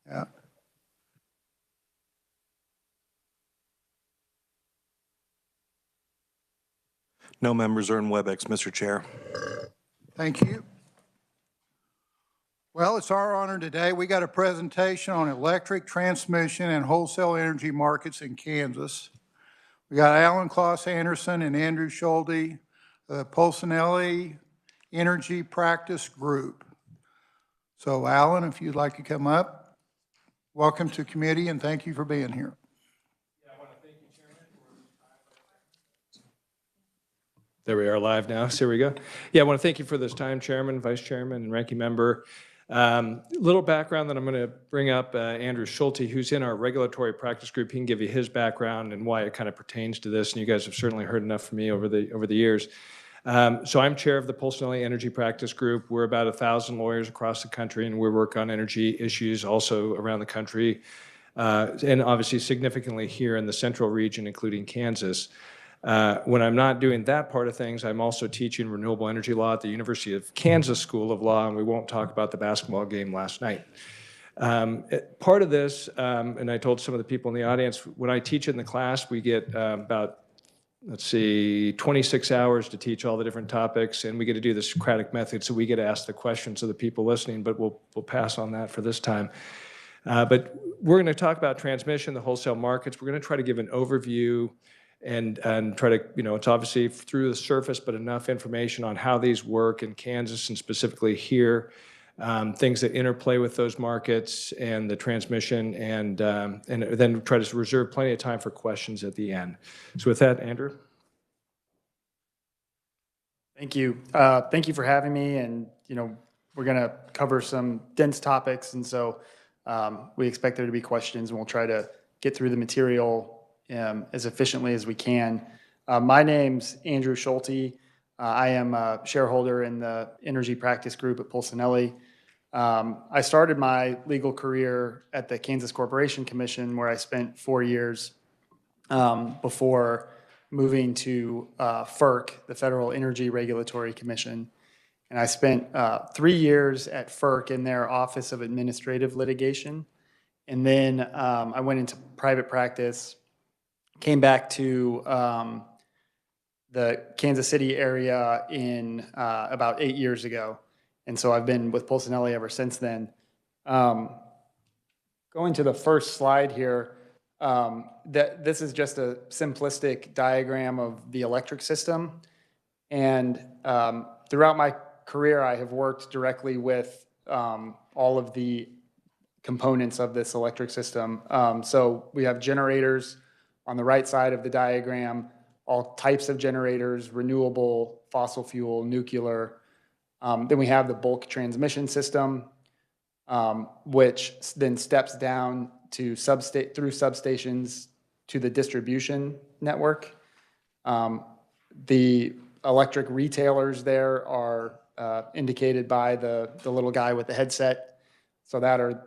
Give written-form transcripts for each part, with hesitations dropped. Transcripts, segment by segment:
Yeah. No members are in WebEx, Mr. Chair. Thank you. Well, it's our honor today. We got a presentation on electric transmission and wholesale energy markets in Kansas. We got Alan Kloss Anderson and Andrew Schulte, the Pulcinelli Energy Practice Group. So Alan, if you'd like to come up, welcome to committee and thank you for being here. Yeah, I want to thank you, Chairman. There we are live now. So here we go. Yeah, I want to thank you for this time, Chairman, Vice Chairman, and Ranking Member. Little background that I'm going to bring up, Andrew Schulte, who's in our regulatory practice group. He can give you his background and why it kind of pertains to this, and you guys have certainly heard enough from me over the years. So I'm chair of the Pulcinelli Energy Practice Group. We're about 1,000 lawyers across the country, and we work on energy issues also around the country, and obviously significantly here in the central region, including Kansas. When I'm not doing that part of things, I'm also teaching renewable energy law at the University of Kansas School of Law, and we won't talk about the basketball game last night. Part of this, and I told some of the people in the audience, when I teach in the class, we get about 26 hours to teach all the different topics, and we get to do the Socratic method, so we get to ask the questions of the people listening, but we'll pass on that for this time. But we're going to talk about transmission, the wholesale markets. We're going to try to give an overview and try to, it's obviously through the surface, but enough information on how these work in Kansas and specifically here, things that interplay with those markets and the transmission, and then try to reserve plenty of time for questions at the end. So with that, Andrew. Thank you. Thank you for having me. And, we're going to cover some dense topics. And so we expect there to be questions, and we'll try to get through the material as efficiently as we can. My name's Andrew Schulte. I am a shareholder in the Energy Practice Group at Pulcinelli. I started my legal career at the Kansas Corporation Commission, where I spent 4 years before moving to FERC, the Federal Energy Regulatory Commission. And I spent 3 years at FERC in their Office of Administrative Litigation. And then I went into private practice, came back to the Kansas City area in about 8 years ago. And so I've been with Pulcinelli ever since then. Going to the first slide here, this is just a simplistic diagram of the electric system. And throughout my career, I have worked directly with all of the components of this electric system. So we have generators on the right side of the diagram, all types of generators, renewable, fossil fuel, nuclear. Then we have the bulk transmission system, which then steps down to through substations to the distribution network. The electric retailers there are indicated by the little guy with the headset. So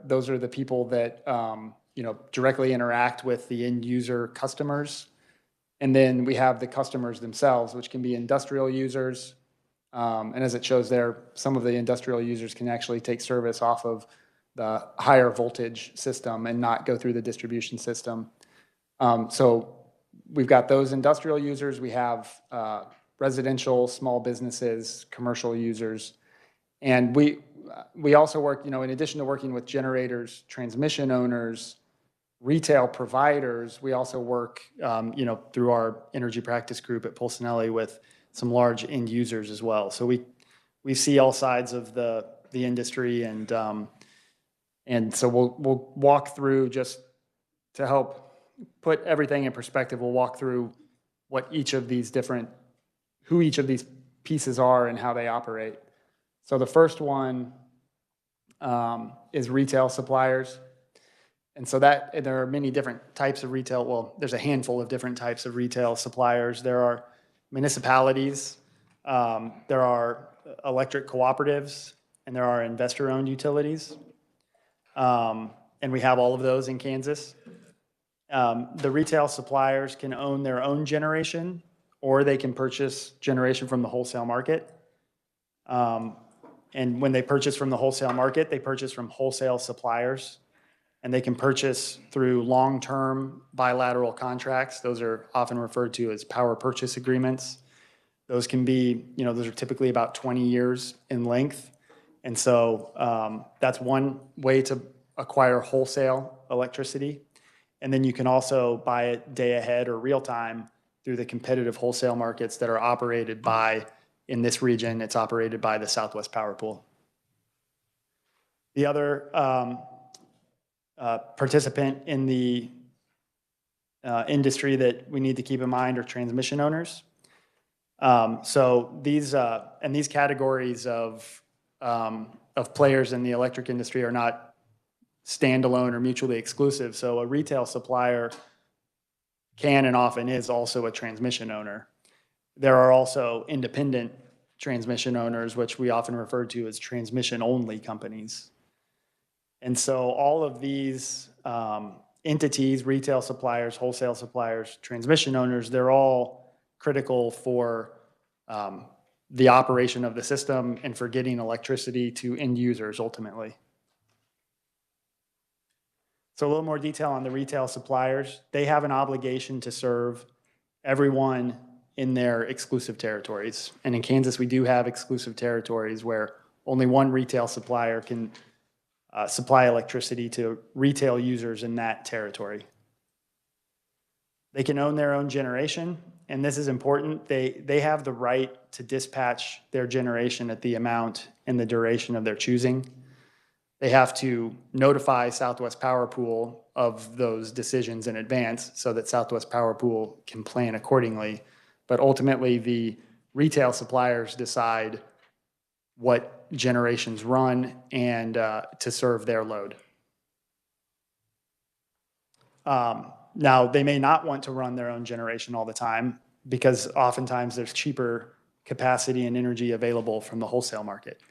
those are the people that directly interact with the end user customers. And then we have the customers themselves, which can be industrial users. And as it shows there, some of the industrial users can actually take service off of the higher voltage system and not go through the distribution system. So we've got those industrial users. We have residential, small businesses, commercial users. And we also work, in addition to working with generators, transmission owners, retail providers, we also work, through our energy practice group at Pulcinelli with some large end users as well. So we see all sides of the industry, and so we'll walk through, just to help put everything in perspective. We'll walk through who each of these pieces are and how they operate. So the first one is retail suppliers. And so there are many different types of retail. Well, there's a handful of different types of retail suppliers. There are municipalities, there are electric cooperatives, and there are investor-owned utilities. And we have all of those in Kansas. The retail suppliers can own their own generation, or they can purchase generation from the wholesale market. And when they purchase from the wholesale market, they purchase from wholesale suppliers. and they can purchase through long-term bilateral contracts. Those are often referred to as power purchase agreements. Those can be, those are typically about 20 years in length. And so that's one way to acquire wholesale electricity. And then you can also buy it day ahead or real time through the competitive wholesale markets that are operated by, in this region, it's operated by the Southwest Power Pool. The other participant in the industry that we need to keep in mind are transmission owners. So these categories of players in the electric industry are not standalone or mutually exclusive. So a retail supplier can and often is also a transmission owner. There are also independent transmission owners, which we often refer to as transmission-only companies. And so all of these entities, retail suppliers, wholesale suppliers, transmission owners, they're all critical for the operation of the system and for getting electricity to end users ultimately. So a little more detail on the retail suppliers. They have an obligation to serve everyone in their exclusive territories. And in Kansas, we do have exclusive territories where only one retail supplier can supply electricity to retail users in that territory. They can own their own generation, and this is important. They have the right to dispatch their generation at the amount and the duration of their choosing. They have to notify Southwest Power Pool of those decisions in advance so that Southwest Power Pool can plan accordingly. But ultimately, the retail suppliers decide what generations run and to serve their load. Now, they may not want to run their own generation all the time because oftentimes there's cheaper capacity and energy available from the wholesale market.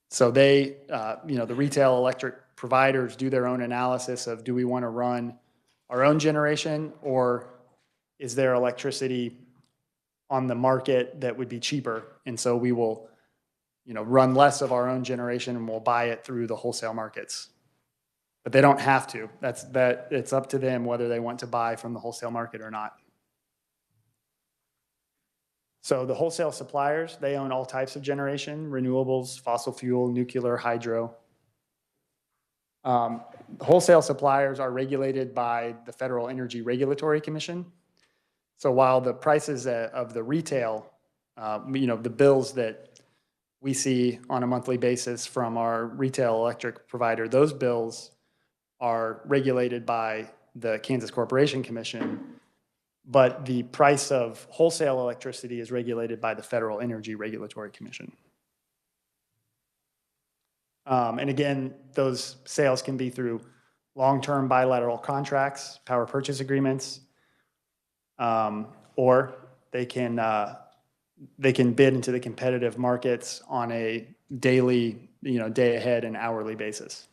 So they, the retail electric providers do their own analysis of, do we want to run our own generation, or is there electricity on the market that would be cheaper? And so we will, run less of our own generation and we'll buy it through the wholesale markets. But they don't have to. It's up to them whether they want to buy from the wholesale market or not. So the wholesale suppliers, they own all types of generation: renewables, fossil fuel, nuclear, hydro. Wholesale suppliers are regulated by the Federal Energy Regulatory Commission. So while the prices of the retail, the bills that we see on a monthly basis from our retail electric provider, those bills are regulated by the Kansas Corporation Commission. But the price of wholesale electricity is regulated by the Federal Energy Regulatory Commission. And again, those sales can be through long-term bilateral contracts, power purchase agreements, or they can bid into the competitive markets on a daily, day ahead and hourly basis.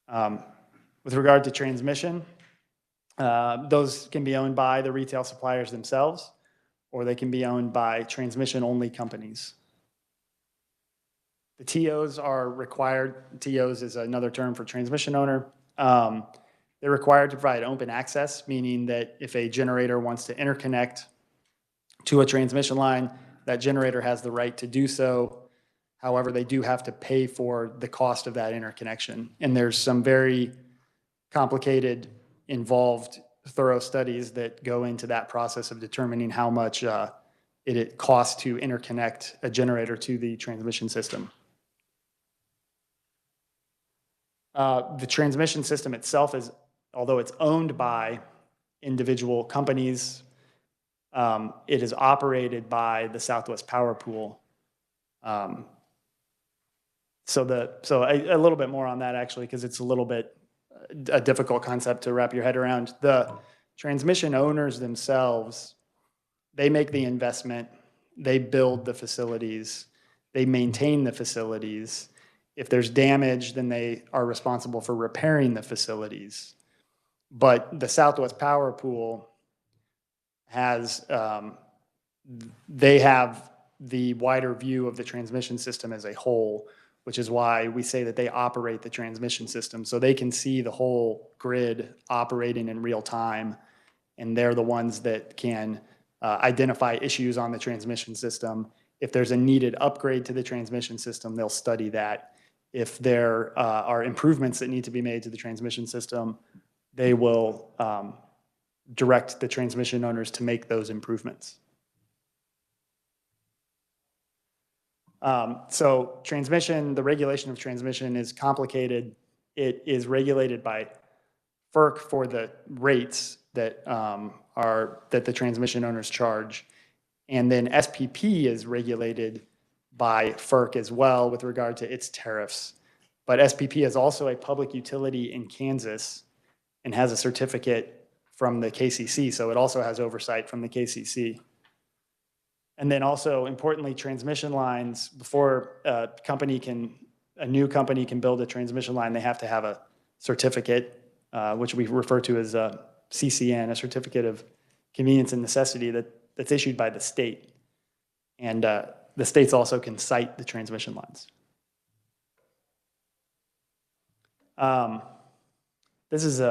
With regard to transmission, those can be owned by the retail suppliers themselves, or they can be owned by transmission-only companies. The TOs are required. TOs is another term for transmission owner. They're required to provide open access, meaning that if a generator wants to interconnect to a transmission line, that generator has the right to do so. However, they do have to pay for the cost of that interconnection. And there's some very complicated, involved, thorough studies that go into that process of determining how much it costs to interconnect a generator to the transmission system. The transmission system itself is, although it's owned by individual companies, it is operated by the Southwest Power Pool. So a little bit more on that, actually, because it's a little bit a difficult concept to wrap your head around. The transmission owners themselves, they make the investment, they build the facilities, they maintain the facilities. If there's damage, then they are responsible for repairing the facilities. But the Southwest Power Pool has, they have the wider view of the transmission system as a whole, which is why we say that they operate the transmission system. So they can see the whole grid operating in real time, and they're the ones that can identify issues on the transmission system. If there's a needed upgrade to the transmission system, they'll study that. If there are improvements that need to be made to the transmission system, they will direct the transmission owners to make those improvements. So transmission, the regulation of transmission is complicated. It is regulated by FERC for the rates that that the transmission owners charge. And then SPP is regulated by FERC as well with regard to its tariffs. But SPP is also a public utility in Kansas and has a certificate from the KCC, so it also has oversight from the KCC. And then also, importantly, transmission lines, before a new company can build a transmission line, they have to have a certificate, which we refer to as a CCN, a certificate of convenience and necessity that's issued by the state. And the states also can cite the transmission lines. This is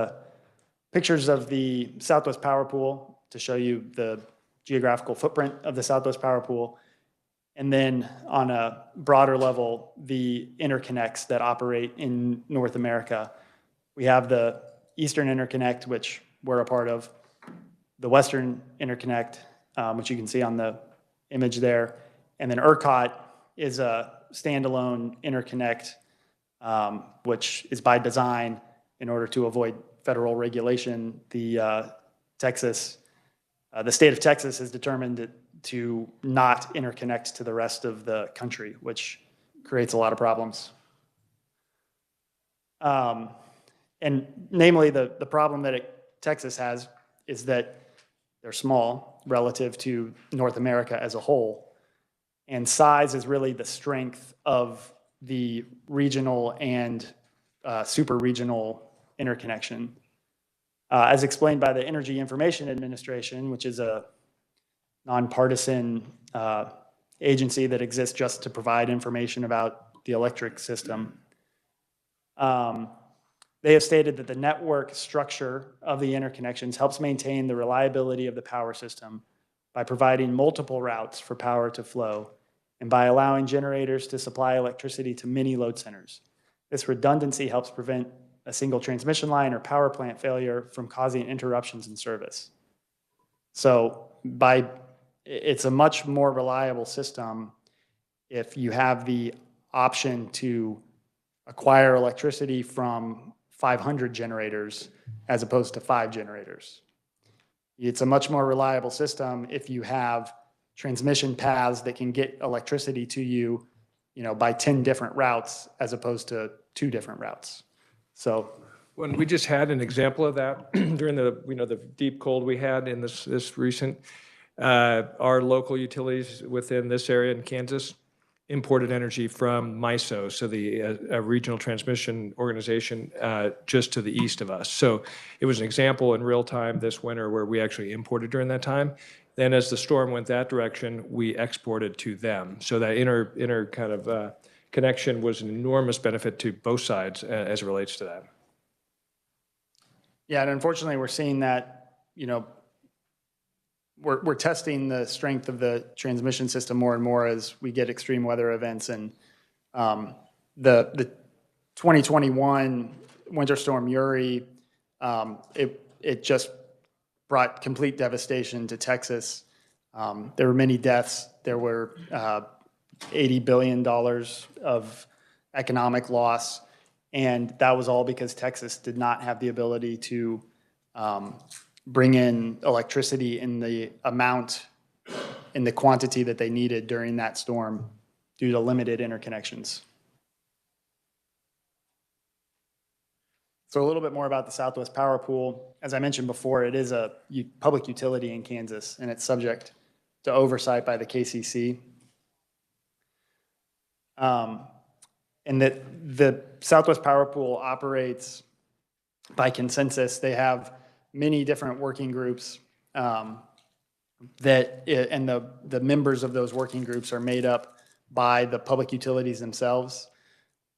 pictures of the Southwest Power Pool to show you the geographical footprint of the Southwest Power Pool. And then on a broader level, the interconnects that operate in North America. We have the Eastern Interconnect, which we're a part of, the Western Interconnect, which you can see on the image there. And then ERCOT is a standalone interconnect, which is by design in order to avoid federal regulation. The state of Texas has determined to not interconnect to the rest of the country, which creates a lot of problems. And namely, the problem that Texas has is that they're small relative to North America as a whole. And size is really the strength of the regional and super regional interconnection. As explained by the Energy Information Administration, which is a nonpartisan agency that exists just to provide information about the electric system, they have stated that the network structure of the interconnections helps maintain the reliability of the power system by providing multiple routes for power to flow and by allowing generators to supply electricity to many load centers. This redundancy helps prevent a single transmission line or power plant failure from causing interruptions in service. So it's a much more reliable system if you have the option to acquire electricity from 500 generators as opposed to 5 generators. It's a much more reliable system if you have transmission paths that can get electricity to you, by 10 different routes as opposed to 2 different routes. So When we just had an example of that during the deep cold we had in this recent, our local utilities within this area in Kansas imported energy from MISO, so the regional transmission organization just to the east of us. So it was an example in real time this winter where we actually imported during that time. Then as the storm went that direction, we exported to them. So that inner kind of connection was an enormous benefit to both sides as it relates to that. yeah, and unfortunately, we're seeing that, we're testing the strength of the transmission system more and more as we get extreme weather events. And the 2021 Winter Storm Uri, it just brought complete devastation to Texas. There were many deaths. There were $80 billion of economic loss. And that was all because Texas did not have the ability to bring in electricity in the amount, in the quantity that they needed during that storm due to limited interconnections. So a little bit more about the Southwest Power Pool. As I mentioned before, it is a public utility in Kansas, and it's subject to oversight by the KCC. And that the Southwest Power Pool operates by consensus. They have many different working groups and the members of those working groups are made up by the public utilities themselves.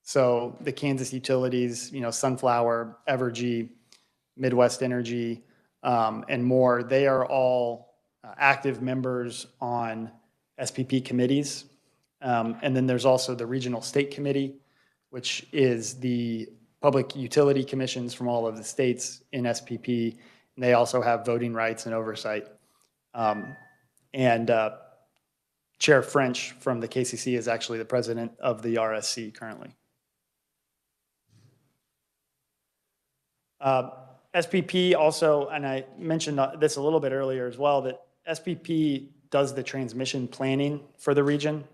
So the Kansas utilities, Sunflower, Evergy, Midwest Energy, and more, they are all active members on SPP committees. And then there's also the Regional State Committee, which is the public utility commissions from all of the states in SPP. And they also have voting rights and oversight. And Chair French from the KCC is actually the president of the RSC currently. SPP also, and I mentioned this a little bit earlier as well, that SPP does the transmission planning for the region.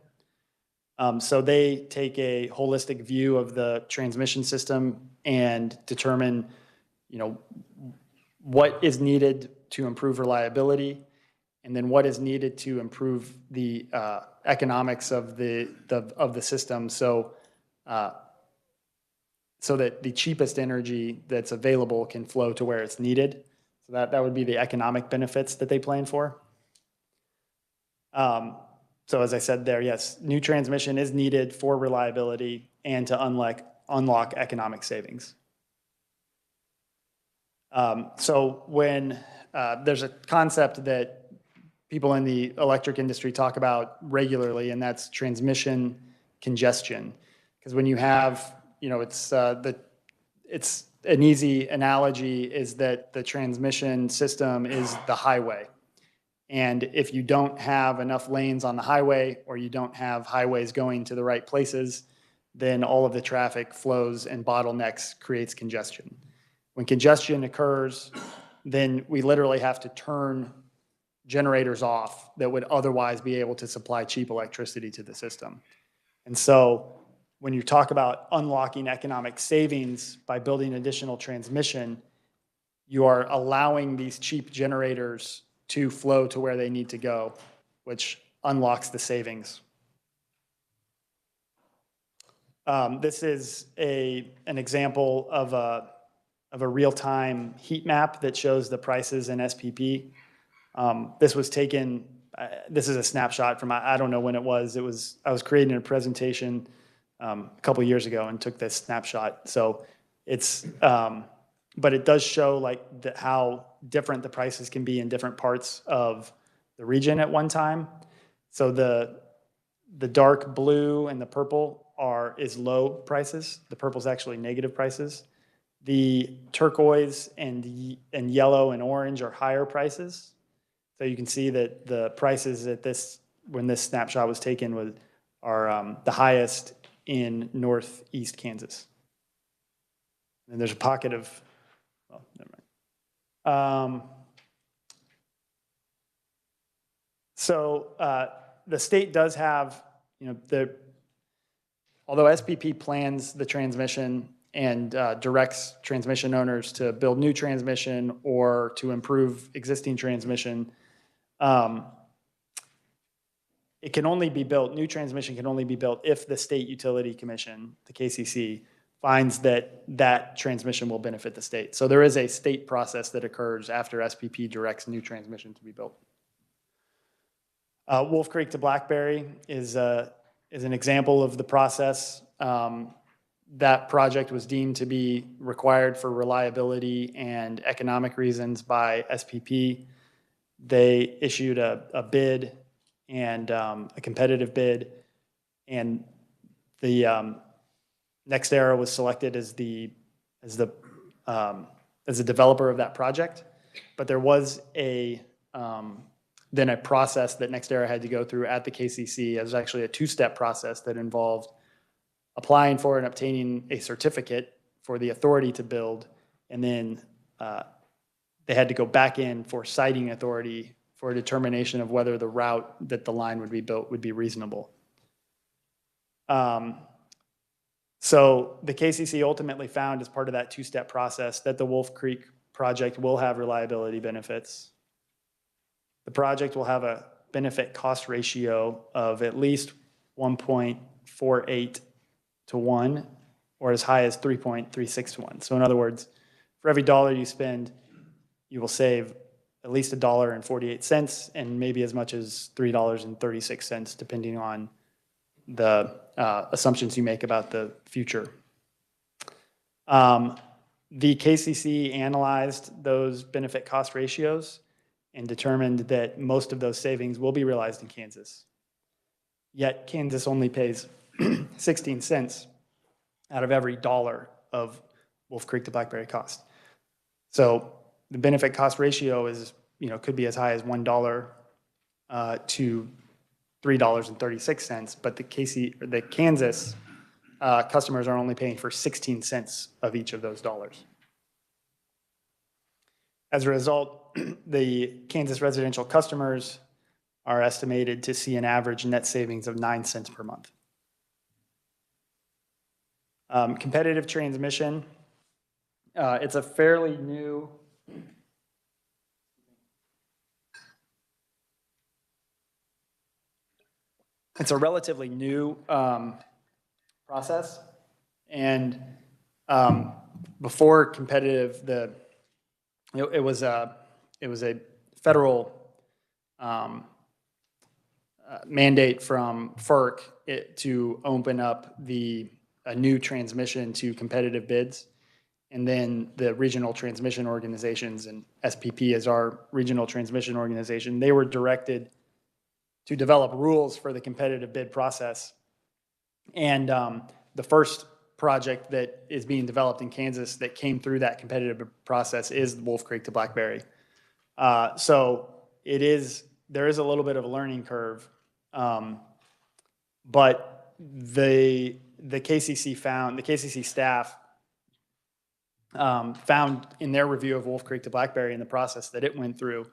So they take a holistic view of the transmission system and determine, what is needed to improve reliability, and then what is needed to improve the economics of the system. So that the cheapest energy that's available can flow to where it's needed. So that would be the economic benefits that they plan for. So as I said there, yes, new transmission is needed for reliability and to unlock economic savings. So when there's a concept that people in the electric industry talk about regularly, and that's transmission congestion. Because when you have, it's an easy analogy is that the transmission system is the highway. And if you don't have enough lanes on the highway, or you don't have highways going to the right places, then all of the traffic flows and bottlenecks creates congestion. When congestion occurs, then we literally have to turn generators off that would otherwise be able to supply cheap electricity to the system. And so when you talk about unlocking economic savings by building additional transmission, you are allowing these cheap generators to flow to where they need to go, which unlocks the savings. This is an example of a real-time heat map that shows the prices in SPP. This was taken, this is a snapshot from, I don't know when it was. I was creating a presentation a couple years ago and took this snapshot. So it's, but it does show how different the prices can be in different parts of the region at one time. So the dark blue and the purple is low prices. The purple is actually negative prices. The turquoise and yellow and orange are higher prices. So you can see that the prices at when this snapshot was taken are the highest in northeast Kansas. And there's a pocket of, well, never mind. So the state does have, although SPP plans the transmission and directs transmission owners to build new transmission or to improve existing transmission, it can only be built, new transmission can only be built if the State Utility Commission, the KCC, finds that transmission will benefit the state. So there is a state process that occurs after SPP directs new transmission to be built. Wolf Creek to Blackberry is an example of the process. That project was deemed to be required for reliability and economic reasons by SPP. They issued a bid and a competitive bid, and the NextEra was selected as the developer of that project. But there was then a process that NextEra had to go through at the KCC. It was actually a two-step process that involved applying for and obtaining a certificate for the authority to build, and then they had to go back in for siting authority for a determination of whether the route that the line would be built would be reasonable. So the KCC ultimately found as part of that two-step process that the Wolf Creek project will have reliability benefits. The project will have a benefit cost ratio of at least 1.48 to 1, or as high as 3.36 to 1. So in other words, for every dollar you spend, you will save at least $1.48 and maybe as much as $3.36, depending on the assumptions you make about the future. The KCC analyzed those benefit cost ratios and determined that most of those savings will be realized in Kansas. Yet Kansas only pays 16 cents out of every dollar of Wolf Creek to Blackberry cost. So the benefit cost ratio is, could be as high as $1 to $3.36, but the Kansas customers are only paying for 16 cents of each of those dollars. As a result, the Kansas residential customers are estimated to see an average net savings of 9 cents per month. Competitive transmission, it's a fairly new, it's a relatively new process. And before competitive, it was a federal mandate from FERC to open up a new transmission to competitive bids. And then the regional transmission organizations, and SPP is our regional transmission organization, they were directed to develop rules for the competitive bid process. And the first project that is being developed in Kansas that came through that competitive process is the Wolf Creek to Blackberry. So there is a little bit of a learning curve, but the KCC staff found in their review of Wolf Creek to Blackberry in the process that it went through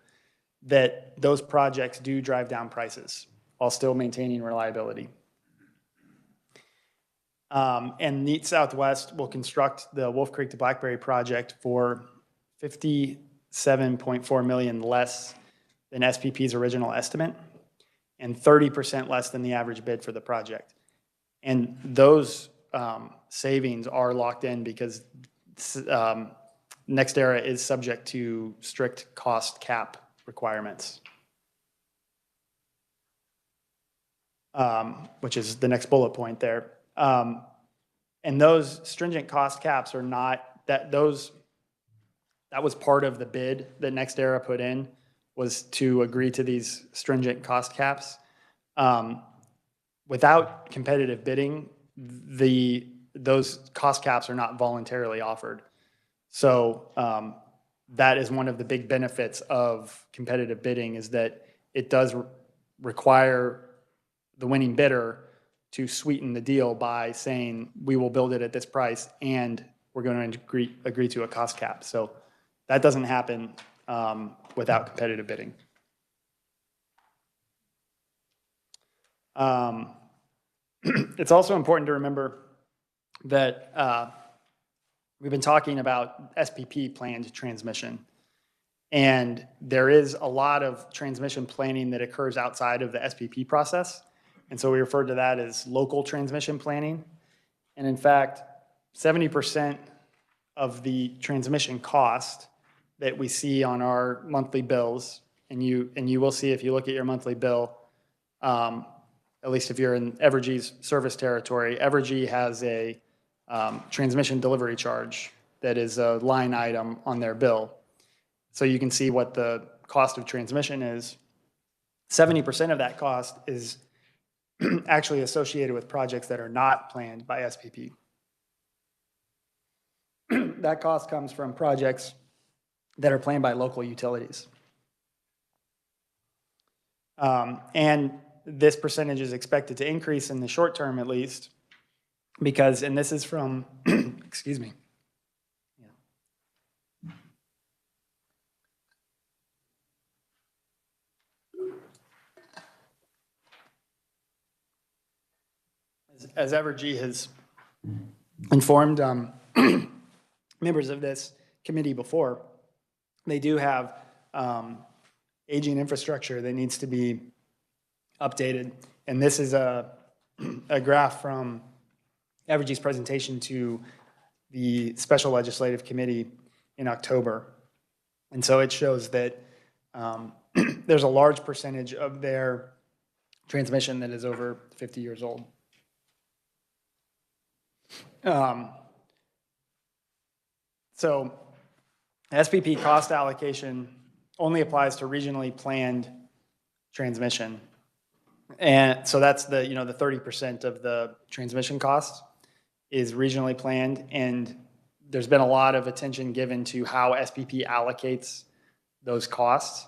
that those projects do drive down prices while still maintaining reliability. And Neat Southwest will construct the Wolf Creek to Blackberry project for $57.4 million less than SPP's original estimate and 30% less than the average bid for the project. And those savings are locked in because NextEra is subject to strict cost cap requirements, which is the next bullet point there. And those stringent cost caps are not, that was part of the bid that NextEra put in, was to agree to these stringent cost caps. Without competitive bidding, those cost caps are not voluntarily offered. So that is one of the big benefits of competitive bidding, is that it does require the winning bidder to sweeten the deal by saying, we will build it at this price and we're going to agree to a cost cap. So that doesn't happen without competitive bidding. It's also important to remember that we've been talking about SPP planned transmission. And there is a lot of transmission planning that occurs outside of the SPP process. And so we refer to that as local transmission planning. And in fact, 70% of the transmission cost that we see on our monthly bills, and you will see if you look at your monthly bill, at least if you're in Evergy's service territory, Evergy has a transmission delivery charge that is a line item on their bill. So you can see what the cost of transmission is. 70% of that cost is actually associated with projects that are not planned by SPP. That cost comes from projects that are planned by local utilities. And this percentage is expected to increase in the short term, at least, because, and this is from, excuse me. As Evergy has informed members of this committee before, they do have aging infrastructure that needs to be updated. And this is a graph from Evergy's presentation to the Special Legislative Committee in October. And so it shows that there's a large percentage of their transmission that is over 50 years old. So SPP cost allocation only applies to regionally planned transmission. And so that's the, the 30% of the transmission cost is regionally planned. And there's been a lot of attention given to how SPP allocates those costs.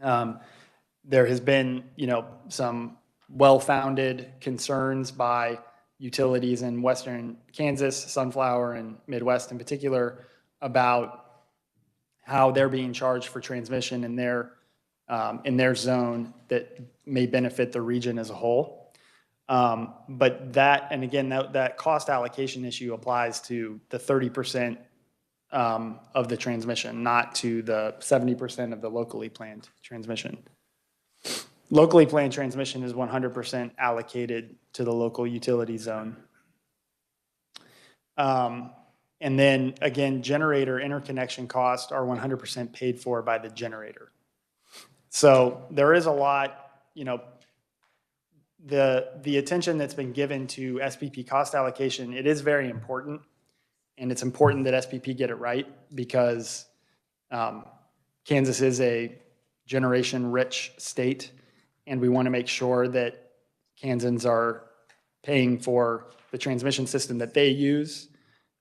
There has been, some well-founded concerns by utilities in western Kansas, Sunflower, and Midwest in particular about how they're being charged for transmission in their zone that may benefit the region as a whole. But that, and again, that cost allocation issue applies to the 30% of the transmission, not to the 70% of the locally planned transmission. Locally planned transmission is 100% allocated to the local utility zone. And then again, generator interconnection costs are 100% paid for by the generator. So there is a lot, the attention that's been given to SPP cost allocation, it is very important. And it's important that SPP get it right because Kansas is a generation-rich state, and we want to make sure that Kansans are paying for the transmission system that they use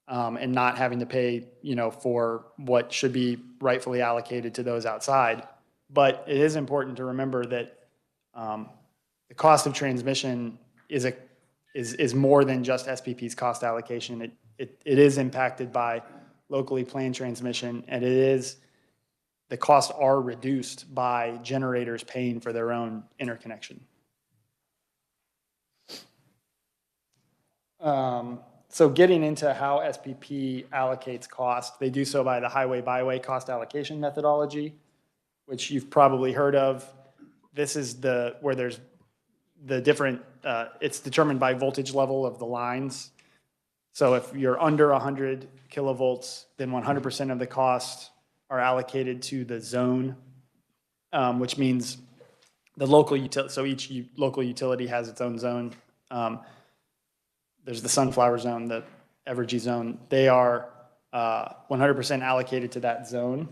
and not having to pay, for what should be rightfully allocated to those outside. But it is important to remember that the cost of transmission is more than just SPP's cost allocation. It is impacted by locally planned transmission, and the costs are reduced by generators paying for their own interconnection. So getting into how SPP allocates cost, they do so by the highway-byway cost allocation methodology, which you've probably heard of. This is where there's the different, it's determined by voltage level of the lines. So if you're under 100 kilovolts, then 100% of the costs are allocated to the zone, which means the local utility, so each local utility has its own zone. There's the Sunflower zone, the Evergy zone. They are 100% allocated to that zone.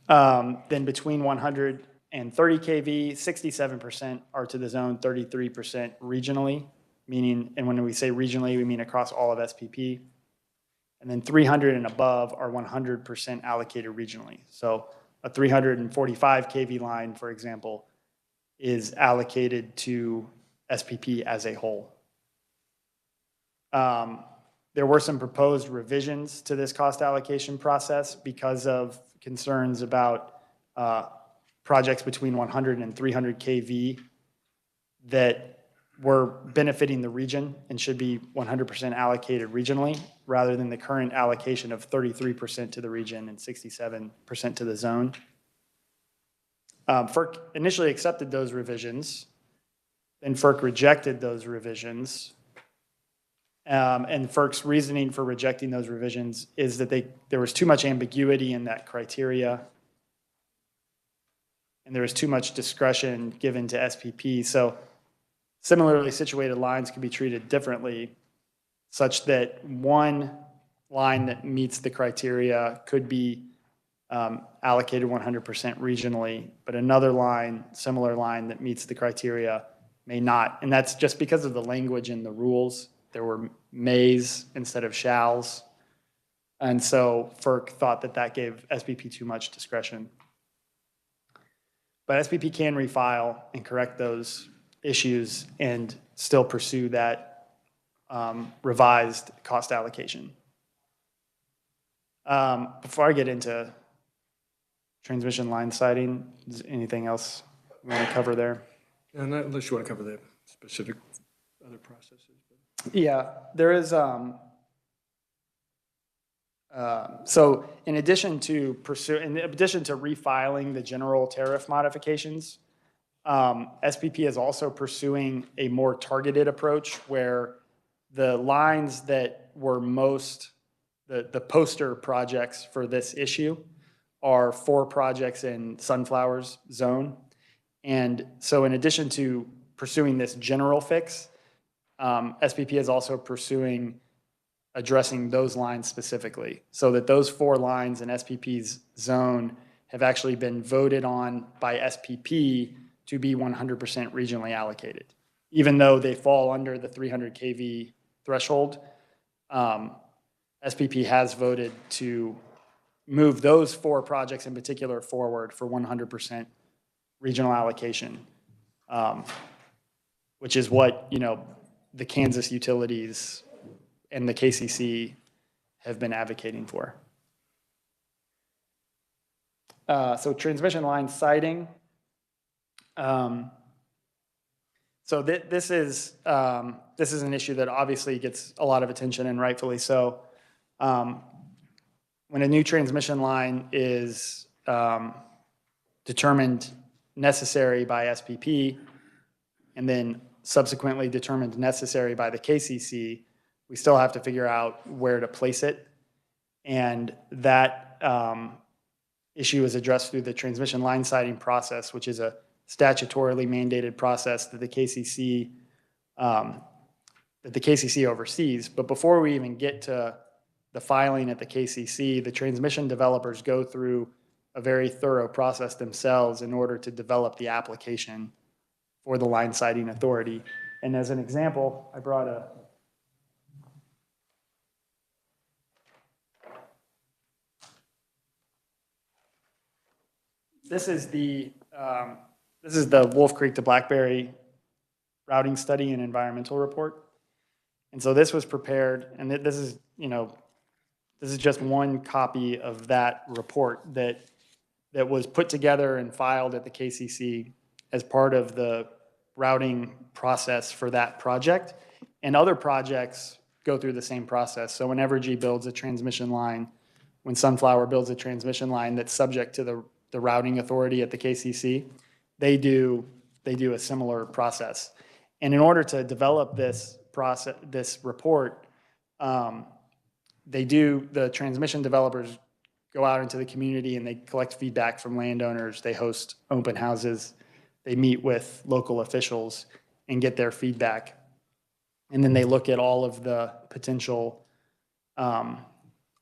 Then between 100 and 30 kV, 67% are to the zone, 33% regionally, meaning, and when we say regionally, we mean across all of SPP. And then 300 and above are 100% allocated regionally. So a 345 kV line, for example, is allocated to SPP as a whole. There were some proposed revisions to this cost allocation process because of concerns about projects between 100 and 300 kV that were benefiting the region and should be 100% allocated regionally rather than the current allocation of 33% to the region and 67% to the zone. FERC initially accepted those revisions, then FERC rejected those revisions. And FERC's reasoning for rejecting those revisions is that there was too much ambiguity in that criteria, and there was too much discretion given to SPP. So similarly situated lines can be treated differently, such that one line that meets the criteria could be allocated 100% regionally, but another line, similar line that meets the criteria may not. And that's just because of the language in the rules. There were mays instead of shalls. And so FERC thought that gave SPP too much discretion. But SPP can refile and correct those issues and still pursue that revised cost allocation. Before I get into transmission line siting, is there anything else you want to cover there? Not unless you want to cover the specific other processes. Yeah, there is, so in addition to refiling the general tariff modifications, SPP is also pursuing a more targeted approach where the lines that were the poster projects for this issue are 4 projects in Sunflower's zone. And so in addition to pursuing this general fix, SPP is also pursuing addressing those lines specifically, so that those 4 lines in SPP's zone have actually been voted on by SPP to be 100% regionally allocated. Even though they fall under the 300 kV threshold, SPP has voted to move those 4 projects in particular forward for 100% regional allocation, which is what, the Kansas utilities and the KCC have been advocating for. So transmission line siting. So this is an issue that obviously gets a lot of attention, and rightfully so. When a new transmission line is determined necessary by SPP and then subsequently determined necessary by the KCC, we still have to figure out where to place it. And that issue is addressed through the transmission line siting process, which is a statutorily mandated process that the KCC oversees. But before we even get to the filing at the KCC, the transmission developers go through a very thorough process themselves in order to develop the application for the line siting authority. And as an example, I brought this is the Wolf Creek to Blackberry routing study and environmental report. And so this was prepared, and this is just one copy of that report that was put together and filed at the KCC as part of the routing process for that project. And other projects go through the same process. So when Evergy builds a transmission line, when Sunflower builds a transmission line that's subject to the routing authority at the KCC, they do a similar process. And in order to develop this report, the transmission developers go out into the community and they collect feedback from landowners. They host open houses. They meet with local officials and get their feedback. And then they look at all of the potential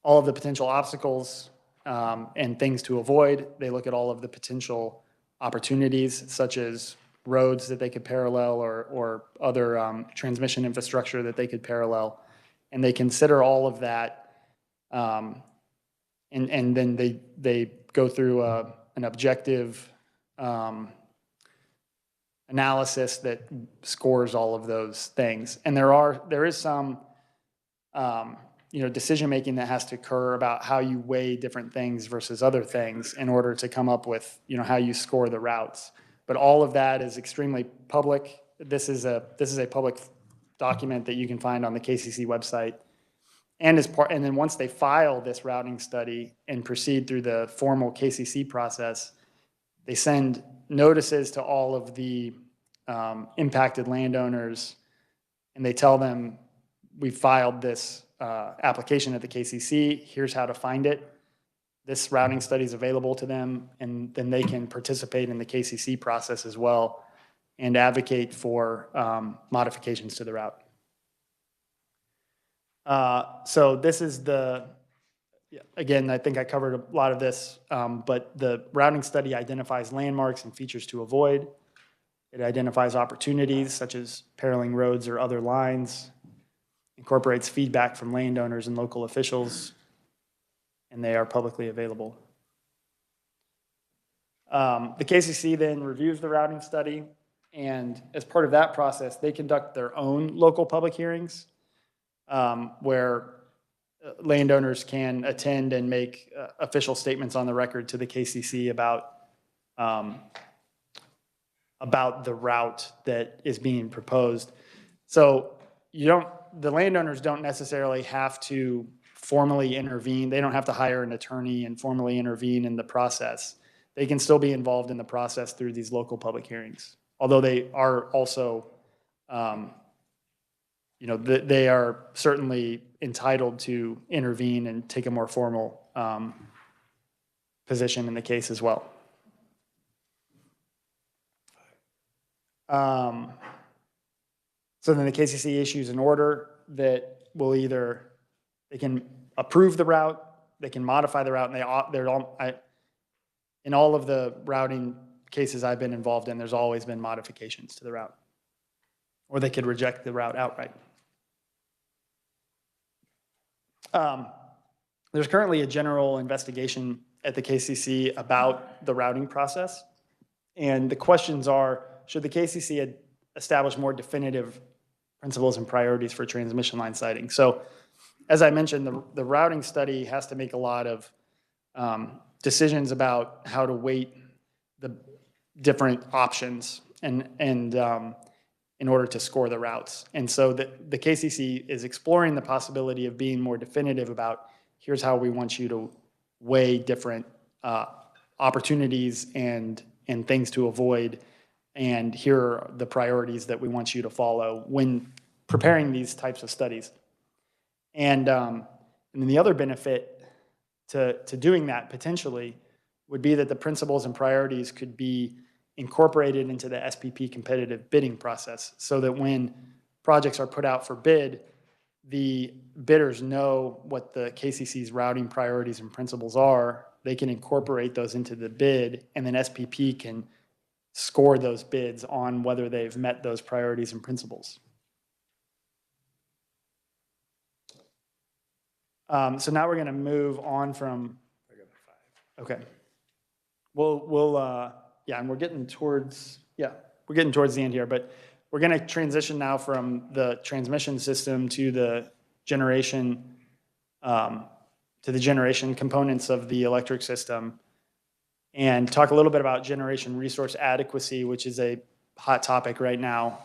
obstacles and things to avoid. They look at all of the potential opportunities, such as roads that they could parallel or other transmission infrastructure that they could parallel. And they consider all of that, and then they go through an objective analysis that scores all of those things. And there is some decision making that has to occur about how you weigh different things versus other things in order to come up with how you score the routes. But all of that is extremely public. This is a public document that you can find on the KCC website. And then once they file this routing study and proceed through the formal KCC process, they send notices to all of the impacted landowners, and they tell them, we filed this application at the KCC, here's how to find it. This routing study is available to them, and then they can participate in the KCC process as well and advocate for modifications to the route. So this is again, I think I covered a lot of this, but the routing study identifies landmarks and features to avoid. It identifies opportunities such as paralleling roads or other lines, incorporates feedback from landowners and local officials, and they are publicly available. The KCC then reviews the routing study, and as part of that process, they conduct their own local public hearings where landowners can attend and make official statements on the record to the KCC about the route that is being proposed. So the landowners don't necessarily have to formally intervene. They don't have to hire an attorney and formally intervene in the process. They can still be involved in the process through these local public hearings, although they are also, they are certainly entitled to intervene and take a more formal position in the case as well. So then the KCC issues an order that will either, they can approve the route, they can modify the route, and in all of the routing cases I've been involved in, there's always been modifications to the route. Or they could reject the route outright. There's currently a general investigation at the KCC about the routing process. And the questions are, should the KCC establish more definitive principles and priorities for transmission line siting? So as I mentioned, the routing study has to make a lot of decisions about how to weight the different options and in order to score the routes. And so the KCC is exploring the possibility of being more definitive about, here's how we want you to weigh different opportunities and things to avoid, and here are the priorities that we want you to follow when preparing these types of studies. And then the other benefit to doing that potentially would be that the principles and priorities could be incorporated into the SPP competitive bidding process, so that when projects are put out for bid, the bidders know what the KCC's routing priorities and principles are. They can incorporate those into the bid, and then SPP can score those bids on whether they've met those priorities and principles. So now we're going to move on from, okay. Yeah, and we're getting towards the end here, but we're going to transition now from the transmission system to the generation components of the electric system, and talk a little bit about generation resource adequacy, which is a hot topic right now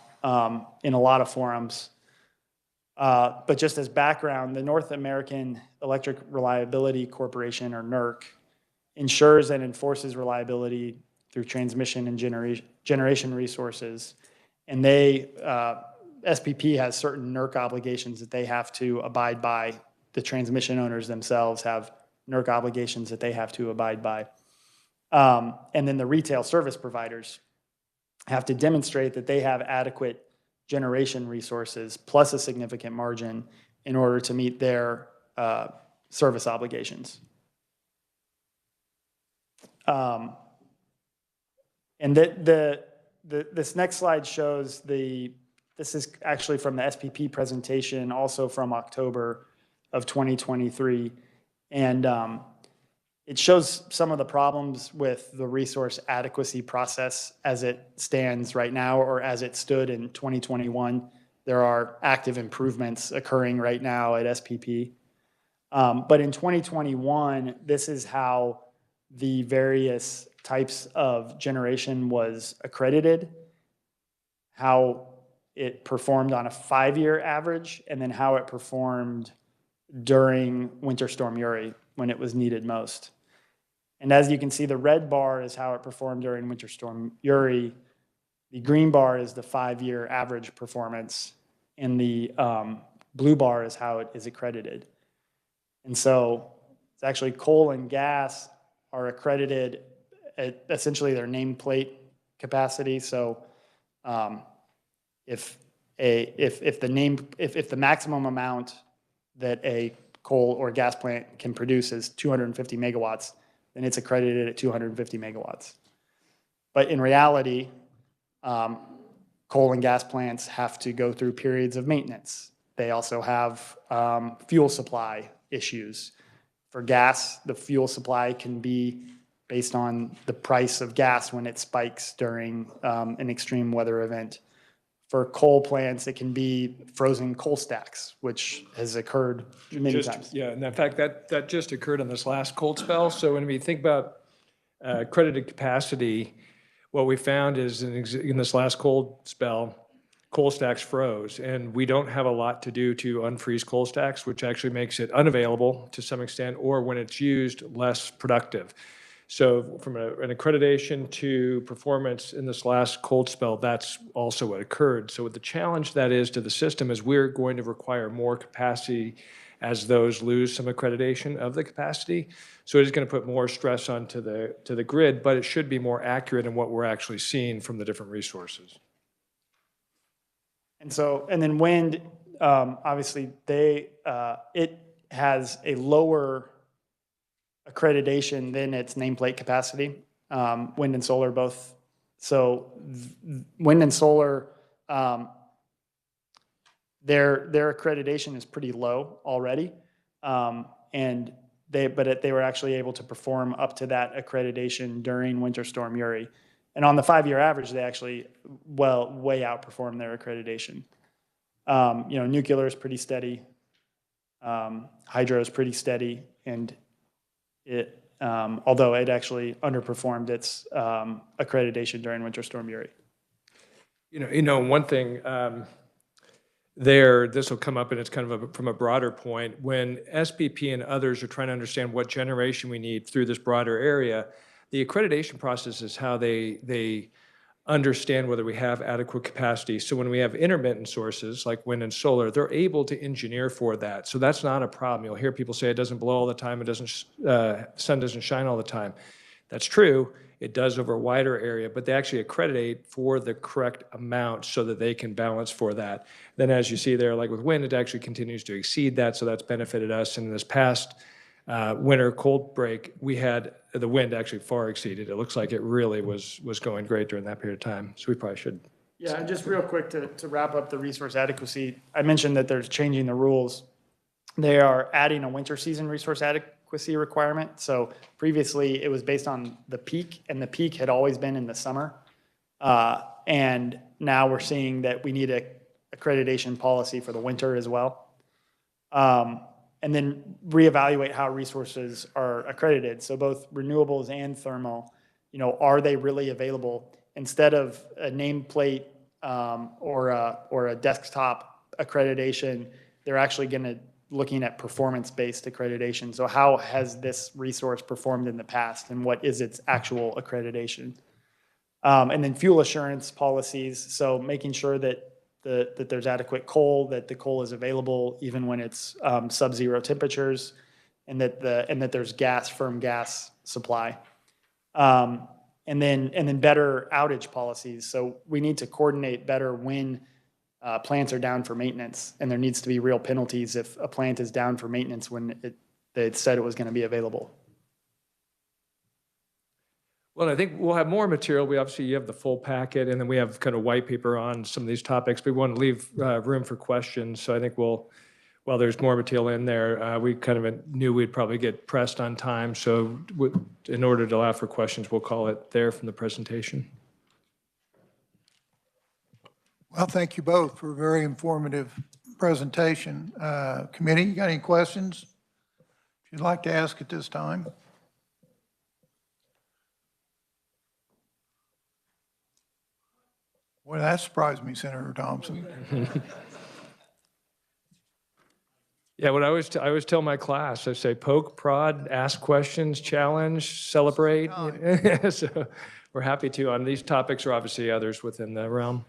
in a lot of forums. But just as background, the North American Electric Reliability Corporation, or NERC, ensures and enforces reliability through transmission and generation resources. And SPP has certain NERC obligations that they have to abide by. The transmission owners themselves have NERC obligations that they have to abide by. And then the retail service providers have to demonstrate that they have adequate generation resources plus a significant margin in order to meet their service obligations. And this next slide shows this is actually from the SPP presentation, also from October of 2023. And it shows some of the problems with the resource adequacy process as it stands right now, or as it stood in 2021. There are active improvements occurring right now at SPP. But in 2021, this is how the various types of generation was accredited, how it performed on a 5-year average, and then how it performed during Winter Storm Uri when it was needed most. And as you can see, the red bar is how it performed during Winter Storm Uri. The green bar is the 5-year average performance, and the blue bar is how it is accredited. And so it's actually coal and gas are accredited at essentially their nameplate capacity. So if the maximum amount that a coal or gas plant can produce is 250 megawatts, then it's accredited at 250 megawatts. But in reality, coal and gas plants have to go through periods of maintenance. They also have fuel supply issues. For gas, the fuel supply can be based on the price of gas when it spikes during an extreme weather event. For coal plants, it can be frozen coal stacks, which has occurred many times. Yeah, and in fact, that just occurred on this last cold spell. So when we think about credited capacity, what we found is in this last cold spell, coal stacks froze, and we don't have a lot to do to unfreeze coal stacks, which actually makes it unavailable to some extent, or when it's used, less productive. So from an accreditation to performance in this last cold spell, that's also what occurred. So the challenge that is to the system is we're going to require more capacity as those lose some accreditation of the capacity. So it is going to put more stress onto the grid, but it should be more accurate in what we're actually seeing from the different resources. And so, and then wind, obviously, it has a lower accreditation than its nameplate capacity. Wind and solar both. So wind and solar, their accreditation is pretty low already. And they were actually able to perform up to that accreditation during Winter Storm Uri. And on the 5-year average, they actually way outperformed their accreditation. Nuclear is pretty steady. Hydro is pretty steady, and it, although it actually underperformed its accreditation during Winter Storm Uri. One thing this will come up, and it's kind of from a broader point. When SPP and others are trying to understand what generation we need through this broader area, the accreditation process is how they understand whether we have adequate capacity. So when we have intermittent sources like wind and solar, they're able to engineer for that. So that's not a problem. You'll hear people say it doesn't blow all the time, sun doesn't shine all the time. That's true. It does over a wider area, but they actually accreditate for the correct amount so that they can balance for that. Then as you see there, like with wind, it actually continues to exceed that, so that's benefited us. And in this past winter cold break, we had the wind actually far exceeded. It looks like it really was going great during that period of time. So we probably should. Yeah, and just real quick to wrap up the resource adequacy, I mentioned that there's changing the rules. They are adding a winter season resource adequacy requirement. So previously it was based on the peak, and the peak had always been in the summer. And now we're seeing that we need a accreditation policy for the winter as well. And then reevaluate how resources are accredited. So both renewables and thermal, are they really available? Instead of a nameplate or a desktop accreditation, they're actually looking at performance-based accreditation. So how has this resource performed in the past, and what is its actual accreditation? And then fuel assurance policies, so making sure that there's adequate coal, that the coal is available even when it's sub-zero temperatures, and that there's firm gas supply. And then better outage policies. So we need to coordinate better when plants are down for maintenance, and there needs to be real penalties if a plant is down for maintenance when they said it was going to be available. Well, I think we'll have more material. You have the full packet, and then we have kind of white paper on some of these topics. We want to leave room for questions. So I think while there's more material in there, we kind of knew we'd probably get pressed on time. So in order to allow for questions, we'll call it there from the presentation. Well, thank you both for a very informative presentation. Committee, you got any questions you'd like to ask at this time? Well, that surprised me, Senator Thompson. Yeah, what I always tell my class, I say poke, prod, ask questions, challenge, celebrate. So we're happy to on these topics, or obviously others within the realm.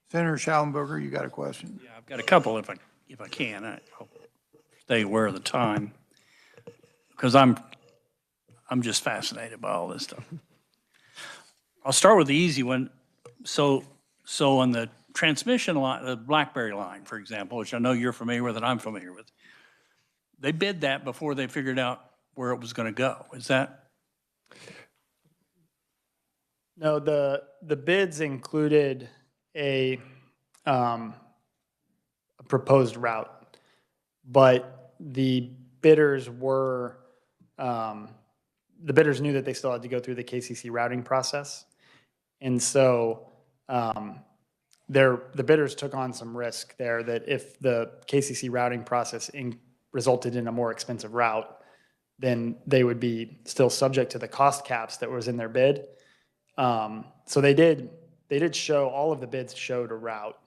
Senator Schallenberger, you got a question? Yeah, I've got a couple if I can. I hope stay aware of the time, because I'm just fascinated by all this stuff. I'll start with the easy one. So on the transmission line, the BlackBerry line, for example, which I know you're familiar with and I'm familiar with, they bid that before they figured out where it was going to go. Is that? No, the bids included a proposed route, but the bidders knew that they still had to go through the KCC routing process, and so the bidders took on some risk there, that if the KCC routing process resulted in a more expensive route, then they would be still subject to the cost caps that was in their bid. So they did show, all of the bids showed a route,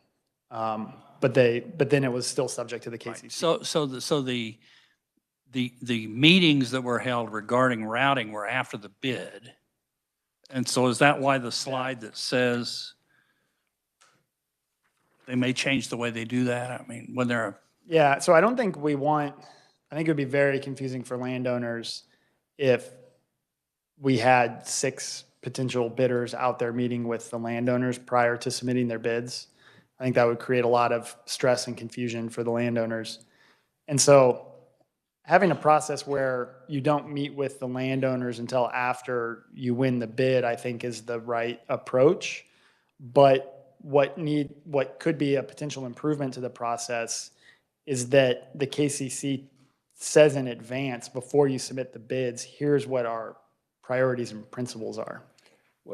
but then it was still subject to the KCC. So the meetings that were held regarding routing were after the bid. And so is that why the slide that says they may change the way they do that? I mean, when they're... Yeah, so I think it would be very confusing for landowners if we had 6 potential bidders out there meeting with the landowners prior to submitting their bids. I think that would create a lot of stress and confusion for the landowners. And so having a process where you don't meet with the landowners until after you win the bid, I think is the right approach. But what could be a potential improvement to the process is that the KCC says in advance, before you submit the bids, here's what our priorities and principles are.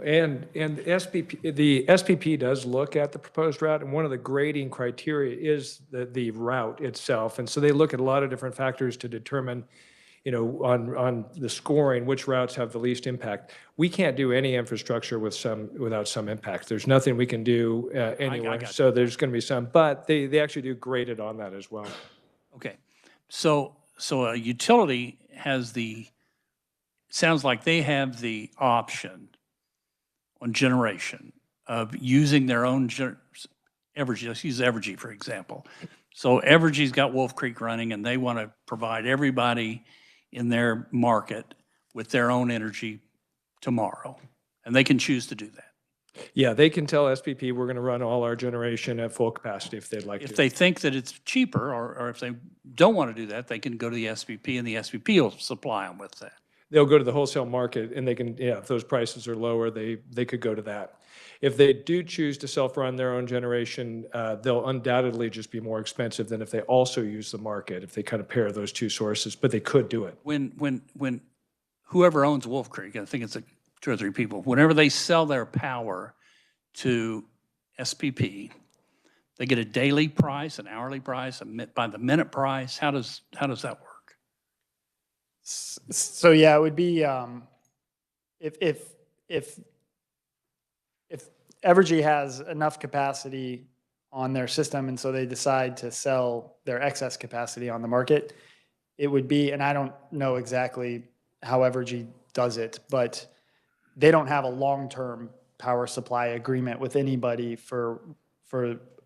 And the SPP does look at the proposed route, and one of the grading criteria is the route itself. And so they look at a lot of different factors to determine, on the scoring, which routes have the least impact. We can't do any infrastructure without some impact. There's nothing we can do anywhere. got So there's going to be some, but they actually do grade it on that as well. Okay, so a utility sounds like they have the option on generation of using their own Evergy. Let's use Evergy, for example. So Evergy's got Wolf Creek running, and they want to provide everybody in their market with their own energy tomorrow, and they can choose to do that. Yeah, they can tell SPP we're going to run all our generation at full capacity if they'd like to. If they think that it's cheaper, or if they don't want to do that, they can go to the SPP, and the SPP will supply them with that. They'll go to the wholesale market, and they can, if those prices are lower, they could go to that. If they do choose to self-run their own generation, they'll undoubtedly just be more expensive than if they also use the market, if they kind of pair those two sources, but they could do it. When whoever owns Wolf Creek, I think it's like 2 or 3 people, whenever they sell their power to SPP, they get a daily price, an hourly price, by the minute price. How does that work? So yeah, it would be if Evergy has enough capacity on their system, and so they decide to sell their excess capacity on the market, it would be, and I don't know exactly how Evergy does it, but they don't have a long-term power supply agreement with anybody for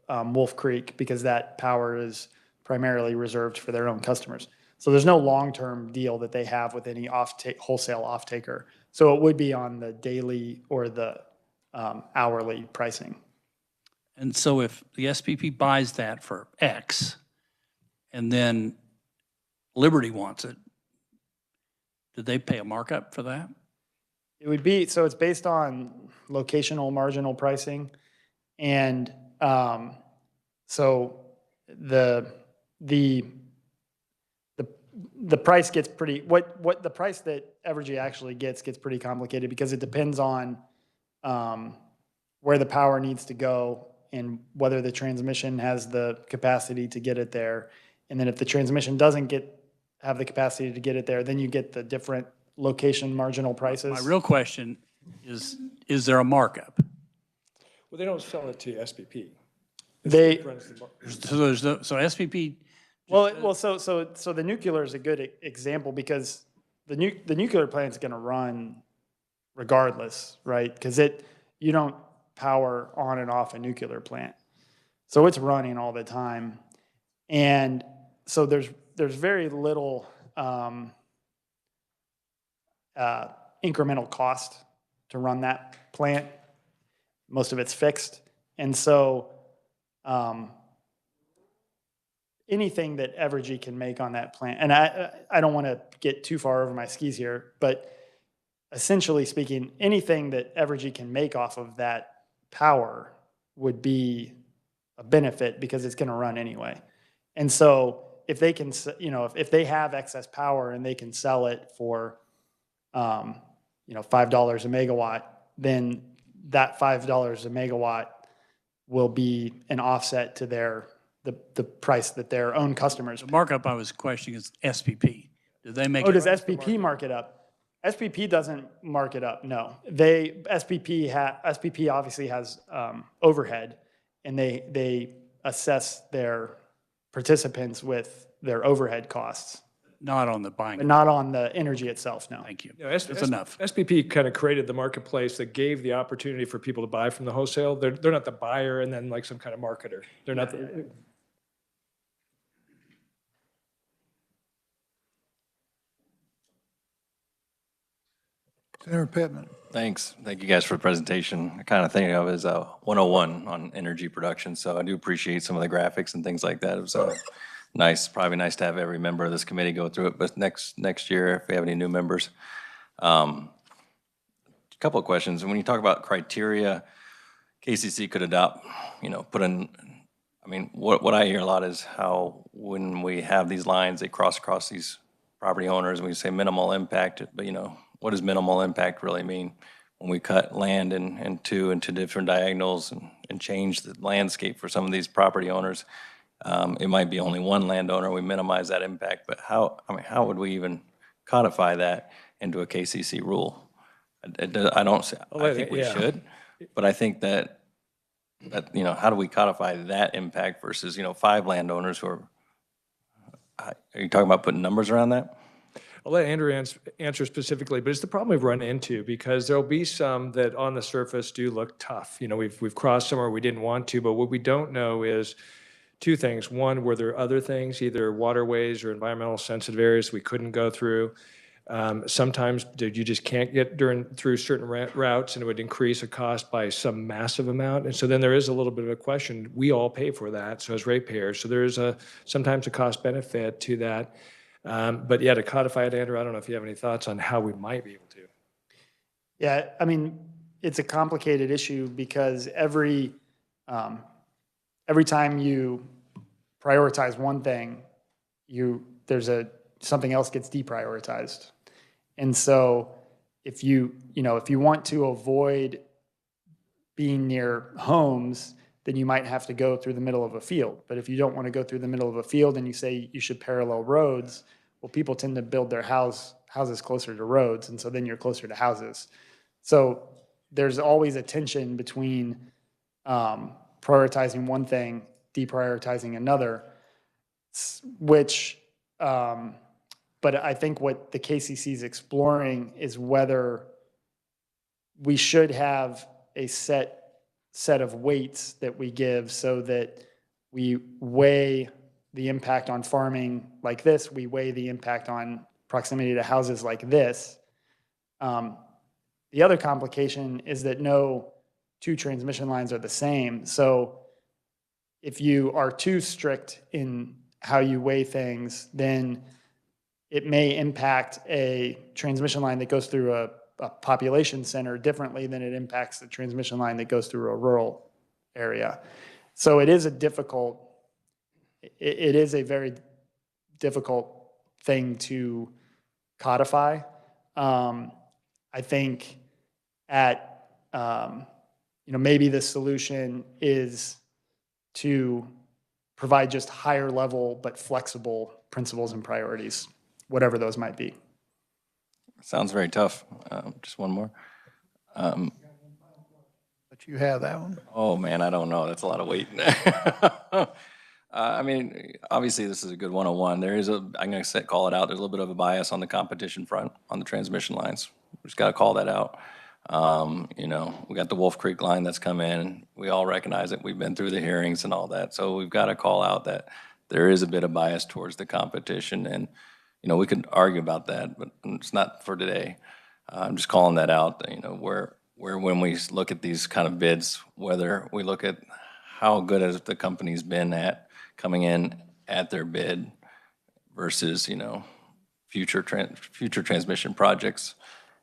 Wolf Creek, because that power is primarily reserved for their own customers. So there's no long-term deal that they have with any wholesale off-taker. So it would be on the daily or the hourly pricing. And so if the SPP buys that for X, and then Liberty wants it, do they pay a markup for that? It would be, so it's based on locational marginal pricing. And so the price gets pretty, what the price that Evergy actually gets pretty complicated, because it depends on where the power needs to go and whether the transmission has the capacity to get it there. And then if the transmission doesn't have the capacity to get it there, then you get the different location marginal prices. My real question is there a markup? Well, they don't sell it to SPP. They, So SPP, so the nuclear is a good example, because the nuclear plant's going to run regardless, right? Because you don't power on and off a nuclear plant, so it's running all the time, and so there's very little incremental cost to run that plant. Most of it's fixed, and so anything that Evergy can make on that plant, and I don't want to get too far over my skis here, but essentially speaking, anything that Evergy can make off of that power would be a benefit, because it's going to run anyway. And so if they can, if they have excess power and they can sell it for, $5 a megawatt, then that $5 a megawatt will be an offset to the price that their own customers the pay. markup I was questioning is SPP. Do they make? Oh, does SPP mark it up? SPP doesn't mark it up, no. SPP obviously has overhead, and they assess their participants with their overhead costs, Not on the buying. but not on the energy itself, no. Thank you. That's enough. SPP kind of created the marketplace that gave the opportunity for people to buy from the wholesale. They're not the buyer and then like some kind of marketer. They're not. Senator Pittman. Thanks. Thank you guys for the presentation. I kind of think of it as a 101 on energy production, so I do appreciate some of the graphics and things like that. It was nice, probably nice to have every member of this committee go through it, but next year, if we have any new members. A couple of questions. When you talk about criteria, KCC could adopt, put in, I mean, what I hear a lot is how when we have these lines, they cross across these property owners, and we say minimal impact, but what does minimal impact really mean? When we cut land into different diagonals and change the landscape for some of these property owners, it might be only one landowner, we minimize that impact, but how would we even codify that into a KCC rule? I think we yeah. should, but I think that, how do we codify that impact versus, 5 landowners who are you talking about putting numbers around that? I'll let Andrew answer specifically, but it's the problem we've run into because there'll be some that on the surface do look tough. We've crossed somewhere we didn't want to, but what we don't know is two things. One, were there other things, either waterways or environmental sensitive areas we couldn't go through? Sometimes you just can't get through certain routes, and it would increase a cost by some massive amount. And so then there is a little bit of a question. We all pay for that, so as ratepayers. So there is sometimes a cost benefit to that. But yeah, to codify it, Andrew, I don't know if you have any thoughts on how we might be able to. Yeah, I mean, it's a complicated issue because every time you prioritize one thing, something else gets deprioritized. And so if you want to avoid being near homes, then you might have to go through the middle of a field. But if you don't want to go through the middle of a field and you say you should parallel roads, well, people tend to build their houses closer to roads, and so then you're closer to houses. So there's always a tension between prioritizing one thing, deprioritizing another, but I think what the KCC is exploring is whether we should have a set of weights that we give so that we weigh the impact on farming like this, we weigh the impact on proximity to houses like this. The other complication is that no 2 transmission lines are the same. So if you are too strict in how you weigh things, then it may impact a transmission line that goes through a population center differently than it impacts the transmission line that goes through a rural area. So it is a very difficult thing to codify. I think maybe the solution is to provide just higher level but flexible principles and priorities, whatever those might be. Sounds very tough. Just one more. But you have that one. Oh, man, I don't know. That's a lot of weight. I mean, obviously, this is a good 101. I'm going to call it out. There's a little bit of a bias on the competition front on the transmission lines. We just got to call that out. We got the Wolf Creek line that's come in. We all recognize it. We've been through the hearings and all that. So we've got to call out that there is a bit of bias towards the competition. And, we could argue about that, but it's not for today. I'm just calling that out, where when we look at these kind of bids, whether we look at how good has the company's been at coming in at their bid versus, future transmission projects.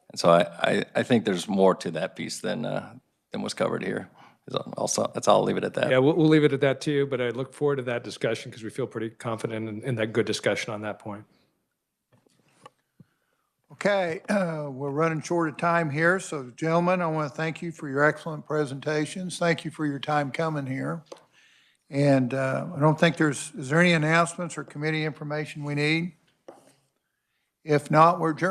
And so I think there's more to that piece than was covered here. That's all. I'll leave it at that. Yeah, we'll leave it at that too, but I look forward to that discussion because we feel pretty confident in that good discussion on that point. Okay, we're running short of time here, so gentlemen, I want to thank you for your excellent presentations. Thank you for your time coming here. And I don't think is there any announcements or committee information we need? If not, we're adjourned.